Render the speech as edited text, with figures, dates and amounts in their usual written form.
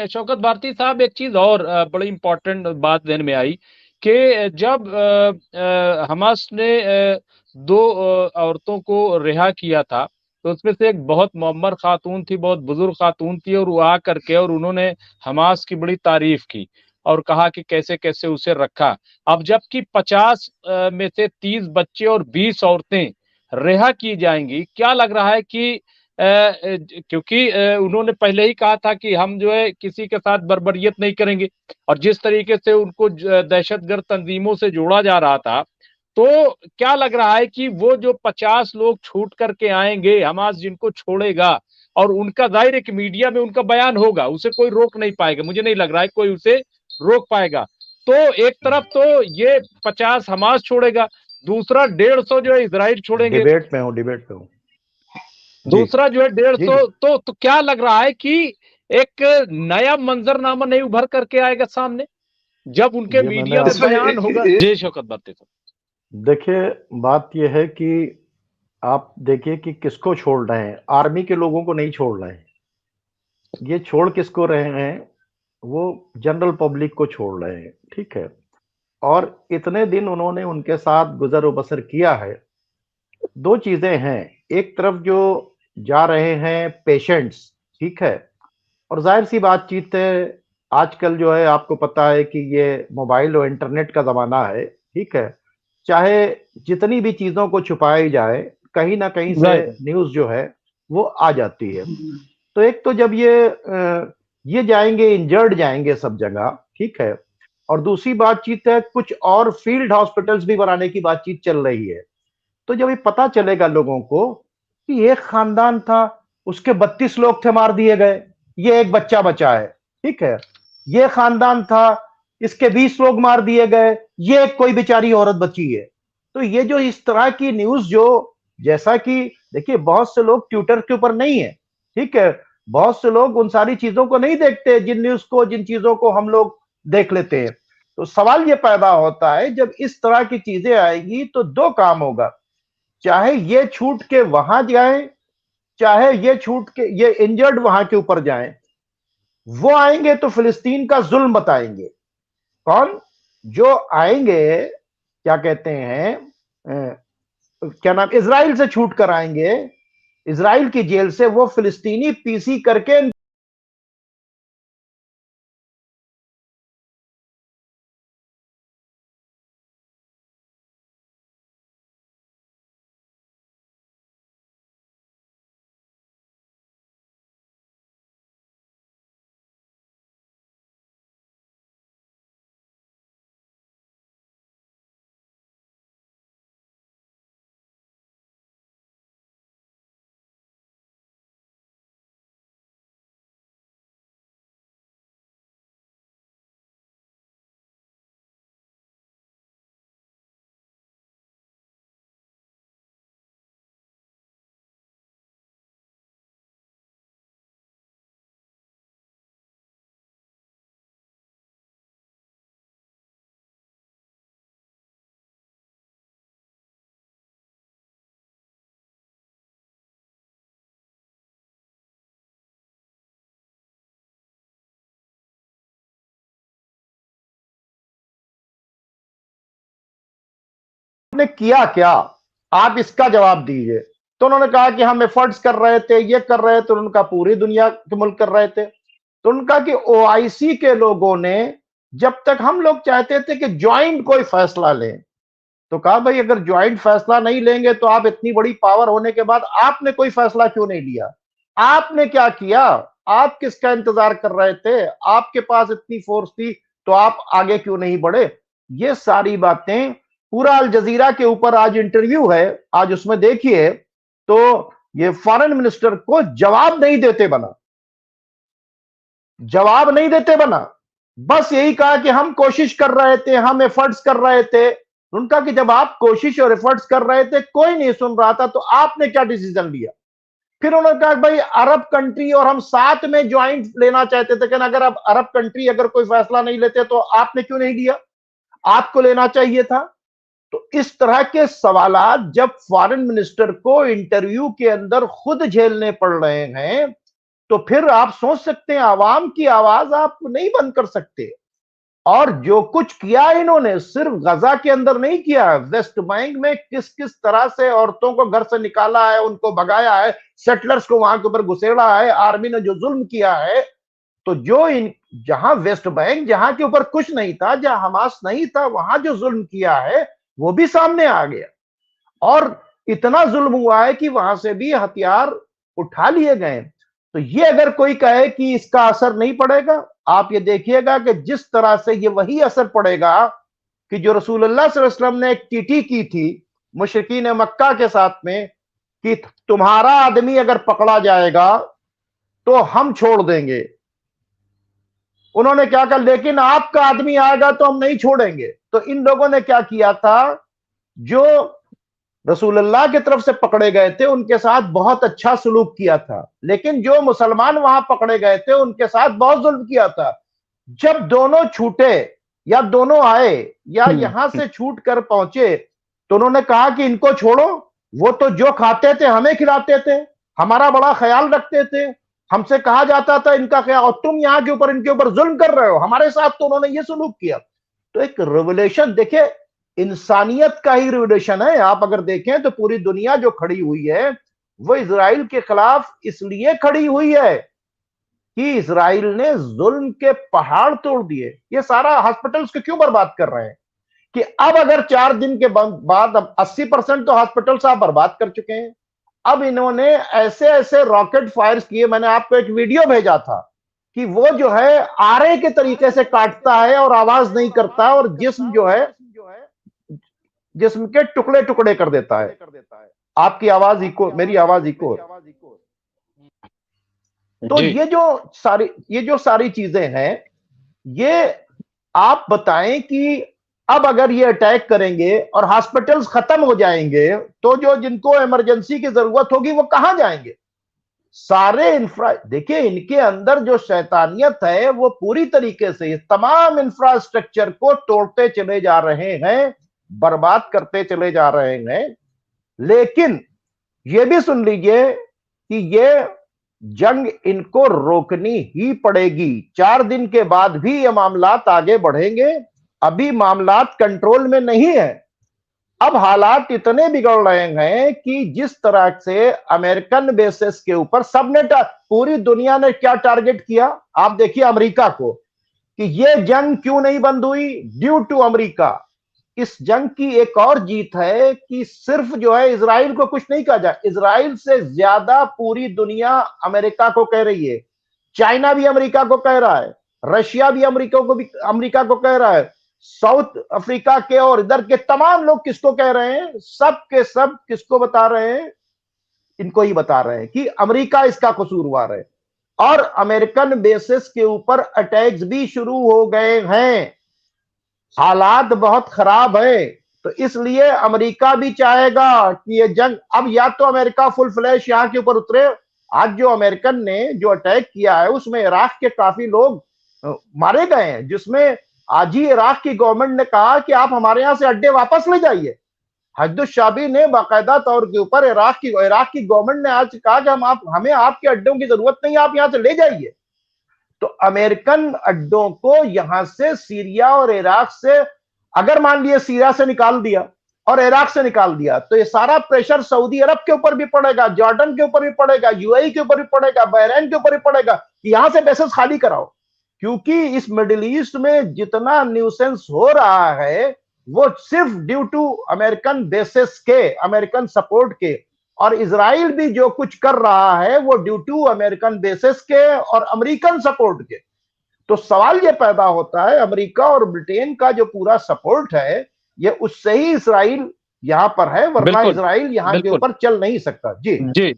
शौकत भारती साहब, एक चीज और बड़ी इंपॉर्टेंट बात ध्यान में आई कि जब हमास ने दो औरतों को रिहा किया था, तो उसमें से एक बहुत मुअम्मर खातून थी, बहुत बुजुर्ग खातून थी, और वो आ करके और उन्होंने हमास की बड़ी तारीफ की और कहा कि कैसे कैसे उसे रखा। अब जबकि 50 में से 30 बच्चे और 20 औरतें रिहा की जाएंगी, क्या लग रहा है कि क्योंकि उन्होंने पहले ही कहा था कि हम जो है किसी के साथ बर्बरियत नहीं करेंगे, और जिस तरीके से उनको दहशतगर्द तंजीमों से जोड़ा जा रहा था, तो क्या लग रहा है कि वो जो 50 लोग छूट करके आएंगे, हमास जिनको छोड़ेगा, और उनका जाहिर है कि मीडिया में उनका बयान होगा, उसे कोई रोक नहीं पाएगा, मुझे नहीं लग रहा है कोई उसे रोक पाएगा। तो एक तरफ तो ये 50 हमास छोड़ेगा, दूसरा 150 जो है इसराइल छोड़ेंगे, डिबेट पे हूँ। जी दूसरा जो है डेढ़ जी सौ जी। तो क्या लग रहा है कि एक नया मंजरनामा नहीं उभर करके आएगा सामने जब उनके ये मैंने मीडिया में आप बयान होगा? जी शौकत बात है। देखिए, बात यह है कि आप देखिए कि किसको छोड़ रहे हैं। आर्मी के लोगों को नहीं छोड़ रहे हैं, ये छोड़ किसको रहे हैं, वो जनरल पब्लिक को छोड़ रहे हैं। ठीक है, और इतने दिन उन्होंने उनके साथ गुजर बसर किया है। दो चीजें हैं, एक तरफ जो जा रहे हैं पेशेंट्स, ठीक है, और जाहिर सी बातचीत है, आजकल जो है आपको पता है कि ये मोबाइल और इंटरनेट का जमाना है। ठीक है, चाहे जितनी भी चीजों को छुपाई जाए, कहीं ना कहीं से राइट। न्यूज जो है वो आ जाती है। तो एक तो जब ये जाएंगे, इंजर्ड जाएंगे सब जगह, ठीक है, और दूसरी बातचीत है कुछ और फील्ड हॉस्पिटल्स भी बनाने की बातचीत चल रही है। तो जब ये पता चलेगा लोगों को कि एक खानदान था, उसके 32 लोग थे मार दिए गए, ये एक बच्चा बचा है। ठीक है, ये खानदान था, इसके 20 लोग मार दिए गए, ये एक कोई बेचारी औरत बची है। तो ये जो इस तरह की न्यूज, जो जैसा कि देखिए बहुत से लोग ट्विटर के ऊपर नहीं है, ठीक है, बहुत से लोग उन सारी चीजों को नहीं देखते जिन न्यूज को, जिन चीजों को हम लोग देख लेते हैं। तो सवाल ये पैदा होता है, जब इस तरह की चीजें आएगी तो दो काम होगा, चाहे ये छूट के वहां जाए, चाहे ये छूट के ये इंजर्ड वहां के ऊपर जाए, वो आएंगे तो फिलिस्तीन का जुल्म बताएंगे। कौन? जो आएंगे, क्या कहते हैं, क्या नाम, इजराइल से छूट कर आएंगे, इजराइल की जेल से, वो फिलिस्तीनी पीसी करके ने किया क्या, आप इसका जवाब दीजिए। तो उन्होंने कहा कि हम एफर्ट्स कर रहे थे, ये कर रहे थे, उनका पूरी दुनिया के मुल्क कर रहे थे। तो उनका कि ओआईसी के लोगों ने, जब तक हम लोग चाहते थे कि ज्वाइंट कोई फैसला लें, तो कहा भाई अगर ज्वाइंट फैसला नहीं लेंगे तो आप इतनी बड़ी पावर होने के बाद आपने कोई फैसला क्यों नहीं लिया? आपने क्या किया? आप किसका इंतजार कर रहे थे? आपके पास इतनी फोर्स थी तो आप आगे क्यों नहीं बढ़े? ये सारी बातें, पूरा अल जजीरा के ऊपर आज इंटरव्यू है, आज उसमें देखिए, तो ये फॉरेन मिनिस्टर को जवाब नहीं देते बना, जवाब नहीं देते बना, बस यही कहा कि हम कोशिश कर रहे थे, हम एफर्ट्स कर रहे थे। उनका कि जब आप कोशिश और एफर्ट्स कर रहे थे, कोई नहीं सुन रहा था, तो आपने क्या डिसीजन लिया? फिर उन्होंने कहा भाई अरब कंट्री और हम साथ में ज्वाइंट लेना चाहते थे, लेकिन अगर अब अरब कंट्री अगर कोई फैसला नहीं लेते तो आपने क्यों नहीं लिया? आपको लेना चाहिए था। तो इस तरह के सवालात जब फॉरेन मिनिस्टर को इंटरव्यू के अंदर खुद झेलने पड़ रहे हैं, तो फिर आप सोच सकते हैं आवाम की आवाज आप नहीं बंद कर सकते। और जो कुछ किया इन्होंने सिर्फ गजा के अंदर नहीं किया, वेस्ट बैंक में किस किस तरह से औरतों को घर से निकाला है, उनको भगाया है, सेटलर्स को वहां के ऊपर घुसेड़ा है, आर्मी ने जो जुल्म किया है। तो जो इन जहां वेस्ट बैंक जहां के ऊपर कुछ नहीं था, जहां हमास नहीं था, वहां जो जुल्म किया है वो भी सामने आ गया। और इतना जुल्म हुआ है कि वहां से भी हथियार उठा लिए गए। तो ये अगर कोई कहे कि इसका असर नहीं पड़ेगा, आप ये देखिएगा कि जिस तरह से ये वही असर पड़ेगा कि जो रसूलुल्लाह सल्लल्लाहु अलैहि वसल्लम ने एक चिट्ठी की थी मुशरिकीन मक्का के साथ में कि तुम्हारा आदमी अगर पकड़ा जाएगा तो हम छोड़ देंगे। उन्होंने क्या कहा, लेकिन आपका आदमी आएगा तो हम नहीं छोड़ेंगे। तो इन लोगों ने क्या किया था, जो रसूलुल्लाह की तरफ से पकड़े गए थे उनके साथ बहुत अच्छा सलूक किया था, लेकिन जो मुसलमान वहां पकड़े गए थे उनके साथ बहुत जुल्म किया था। जब दोनों छूटे या दोनों आए या यहां से छूट कर पहुंचे तो उन्होंने कहा कि इनको छोड़ो, वो तो जो खाते थे हमें खिलाते थे, हमारा बड़ा ख्याल रखते थे, हमसे कहा जाता था इनका ख्याल, और तुम यहाँ के ऊपर इनके ऊपर जुल्म कर रहे हो हमारे साथ। तो उन्होंने ये सलूक किया। तो एक रेवोल्यूशन, देखिए इंसानियत का ही रेवोल्यूशन है। आप अगर देखें तो पूरी दुनिया जो खड़ी हुई है वो इजराइल के खिलाफ इसलिए खड़ी हुई है कि इजराइल ने जुल्म के पहाड़ तोड़ दिए। ये सारा हॉस्पिटल्स को क्यों बर्बाद कर रहे हैं कि अब अगर 4 दिन के बाद अब 80% तो हॉस्पिटल्स आप बर्बाद कर चुके हैं। अब इन्होंने ऐसे ऐसे रॉकेट फायर्स किए, मैंने आपको एक वीडियो भेजा था कि वो जो है आरे के तरीके से काटता है और आवाज नहीं करता, और जिस्म जो है जिस्म के टुकड़े टुकड़े कर देता है। आपकी आवाज इको, मेरी आवाज इको। तो ये जो सारी चीजें हैं, ये आप बताएं कि अब अगर ये अटैक करेंगे और हॉस्पिटल्स खत्म हो जाएंगे तो जो जिनको इमरजेंसी की जरूरत होगी वो कहां जाएंगे? सारे देखिए इनके अंदर जो शैतानियत है वो पूरी तरीके से तमाम इंफ्रास्ट्रक्चर को तोड़ते चले जा रहे हैं, बर्बाद करते चले जा रहे हैं। लेकिन ये भी सुन लीजिए कि ये जंग इनको रोकनी ही पड़ेगी। 4 दिन के बाद भी ये मामलात आगे बढ़ेंगे। अभी मामलात कंट्रोल में नहीं है। अब हालात इतने बिगड़ रहे हैं कि जिस तरह से अमेरिकन बेसिस के ऊपर सबने पूरी दुनिया ने क्या टारगेट किया, आप देखिए अमेरिका को, कि ये जंग क्यों नहीं बंद हुई, ड्यू टू अमेरिका। इस जंग की एक और जीत है कि सिर्फ जो है इजराइल को कुछ नहीं कहा जाए, इजराइल से ज्यादा पूरी दुनिया अमेरिका को कह रही है। चाइना भी अमेरिका को कह रहा है, रशिया भी अमेरिका को कह रहा है, साउथ अफ्रीका के और इधर के तमाम लोग किसको कह रहे हैं, सब के सब किसको बता रहे हैं, इनको ही बता रहे हैं कि अमेरिका इसका कसूरवार है। और अमेरिकन बेसिस के ऊपर अटैक्स भी शुरू हो गए हैं। हालात बहुत खराब है। तो इसलिए अमेरिका भी चाहेगा कि ये जंग, अब या तो अमेरिका फुल फ्लैश यहां के ऊपर उतरे। आज जो अमेरिकन ने जो अटैक किया है उसमें इराक के काफी लोग मारे गए हैं, जिसमें आज ही इराक की गवर्नमेंट ने कहा कि आप हमारे यहां से अड्डे वापस ले जाइए। हजदुल शाबी ने बाकायदा तौर के ऊपर इराक की गवर्नमेंट ने आज कहा कि हमें आपके अड्डों की जरूरत नहीं, आप यहां से ले जाइए। तो अमेरिकन अड्डों को यहां से सीरिया और इराक से, अगर मान लिए सीरिया से निकाल दिया और इराक से निकाल दिया, तो ये सारा प्रेशर सऊदी अरब के ऊपर भी पड़ेगा, जॉर्डन के ऊपर भी पड़ेगा, यूएई के ऊपर भी पड़ेगा, बहरीन के ऊपर भी पड़ेगा कि यहां से बेसेस खाली कराओ। क्योंकि इस मिडिल ईस्ट में जितना न्यूसेंस हो रहा है वो सिर्फ ड्यू टू अमेरिकन बेसिस के, अमेरिकन सपोर्ट के। और इजराइल भी जो कुछ कर रहा है वो ड्यू टू अमेरिकन बेसिस के और अमेरिकन सपोर्ट के। तो सवाल ये पैदा होता है, अमेरिका और ब्रिटेन का जो पूरा सपोर्ट है ये उससे ही इजराइल यहां पर है, वरना इजराइल यहां के ऊपर चल नहीं सकता। जी जी